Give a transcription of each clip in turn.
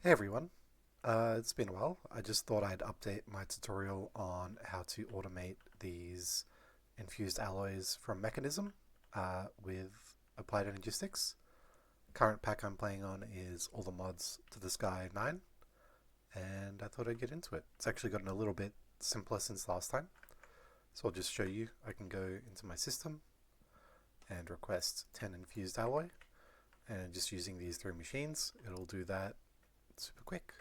Hey everyone, it's been a while. I just thought I'd update my tutorial on how to automate these infused alloys from Mechanism with applied energistics. Current pack I'm playing on is all the mods to the Sky 9, and I thought I'd get into it. It's actually gotten a little bit simpler since last time, so I'll just show you. I can go into my system and request 10 infused alloy, and just using these three machines, it'll do that super quick.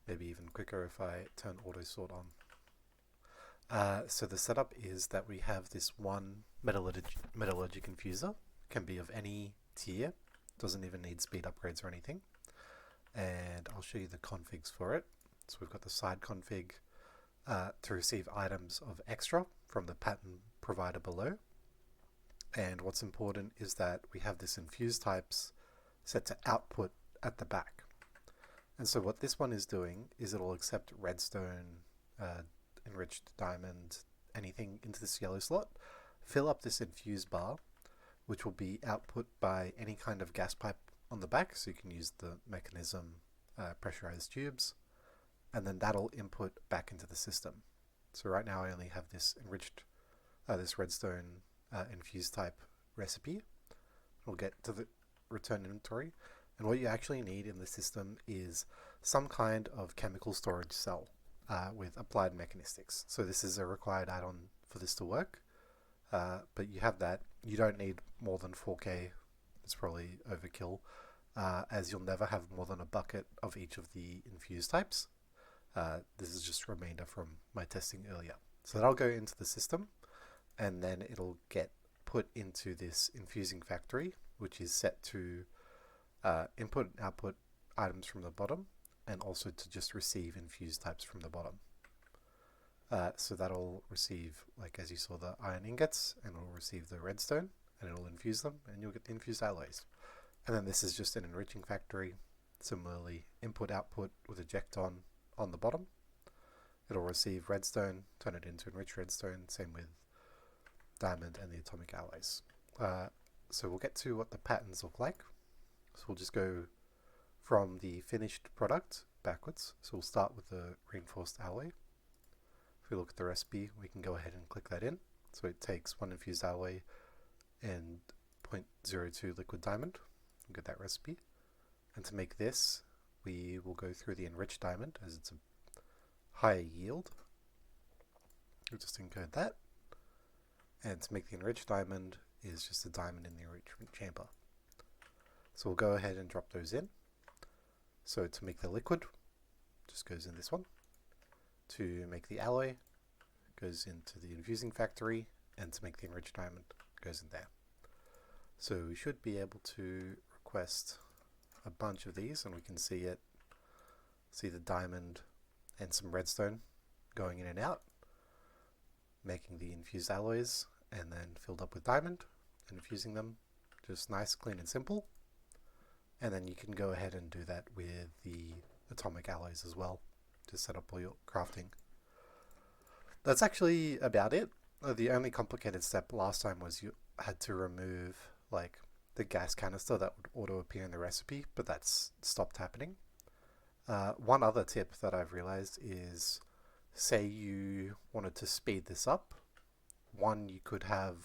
Maybe even quicker if I turn auto sort on. So the setup is that we have this one metallurgic infuser, can be of any tier, doesn't even need speed upgrades or anything. And I'll show you the configs for it. So we've got the side config to receive items of extra from the pattern provider below. And what's important is that we have this infuse types set to output at the back. And so what this one is doing is it'll accept redstone, enriched diamond, anything into this yellow slot, fill up this infuse bar, which will be output by any kind of gas pipe on the back, so you can use the mechanism pressurized tubes, and then that'll input back into the system. So right now I only have this enriched, this redstone infused type recipe. We'll get to the return inventory. And what you actually need in the system is some kind of chemical storage cell with applied mechanistics. So this is a required add-on for this to work, but you have that. You don't need more than 4K. It's probably overkill, as you'll never have more than a bucket of each of the infused types. This is just a remainder from my testing earlier. So that'll go into the system, and then it'll get put into this infusing factory, which is set to input and output items from the bottom, and also to just receive infused types from the bottom. So that'll receive, like as you saw, the iron ingots, and it'll receive the redstone, and it'll infuse them, and you'll get the infused alloys. And then this is just an enriching factory. Similarly, input output with eject on the bottom. It'll receive redstone, turn it into enriched redstone, same with diamond and the atomic alloys. So we'll get to what the patterns look like. So we'll just go from the finished product backwards. So we'll start with the reinforced alloy. If we look at the recipe, we can go ahead and click that in. So it takes one infused alloy and 0.02 liquid diamond. We'll get that recipe. And to make this, we will go through the enriched diamond, as it's a higher yield. We'll just encode that. And to make the enriched diamond is just a diamond in the enrichment chamber. So we'll go ahead and drop those in. So to make the liquid, just goes in this one. To make the alloy, goes into the infusing factory, and to make the enriched diamond, goes in there. So we should be able to request a bunch of these, and we can see the diamond and some redstone going in and out, making the infused alloys, and then filled up with diamond and infusing them. Just nice, clean, and simple. And then you can go ahead and do that with the atomic alloys as well to set up all your crafting. That's actually about it. The only complicated step last time was you had to remove like the gas canister that would auto appear in the recipe, but that's stopped happening. One other tip that I've realized is, say you wanted to speed this up, one, you could have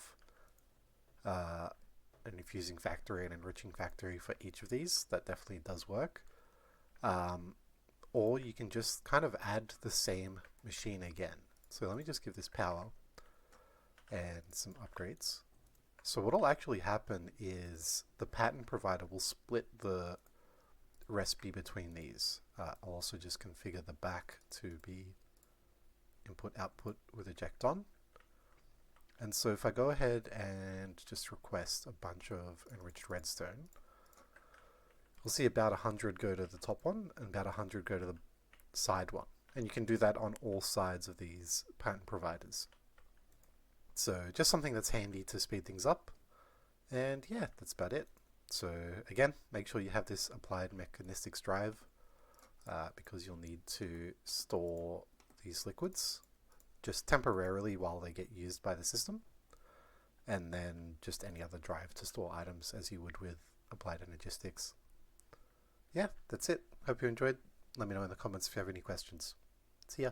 an infusing factory and enriching factory for each of these. That definitely does work. Or you can just kind of add the same machine again. So let me just give this power and some upgrades. So what will actually happen is the pattern provider will split the recipe between these. I'll also just configure the back to be input output with eject on. And so if I go ahead and just request a bunch of enriched redstone, we'll see about 100 go to the top one and about 100 go to the side one. And you can do that on all sides of these pattern providers. So just something that's handy to speed things up. And yeah, that's about it. So again, make sure you have this applied mechanistics drive because you'll need to store these liquids just temporarily while they get used by the system, and then just any other drive to store items as you would with applied energistics. yeah, that's it. Hope you enjoyed. Let me know in the comments if you have any questions. See ya.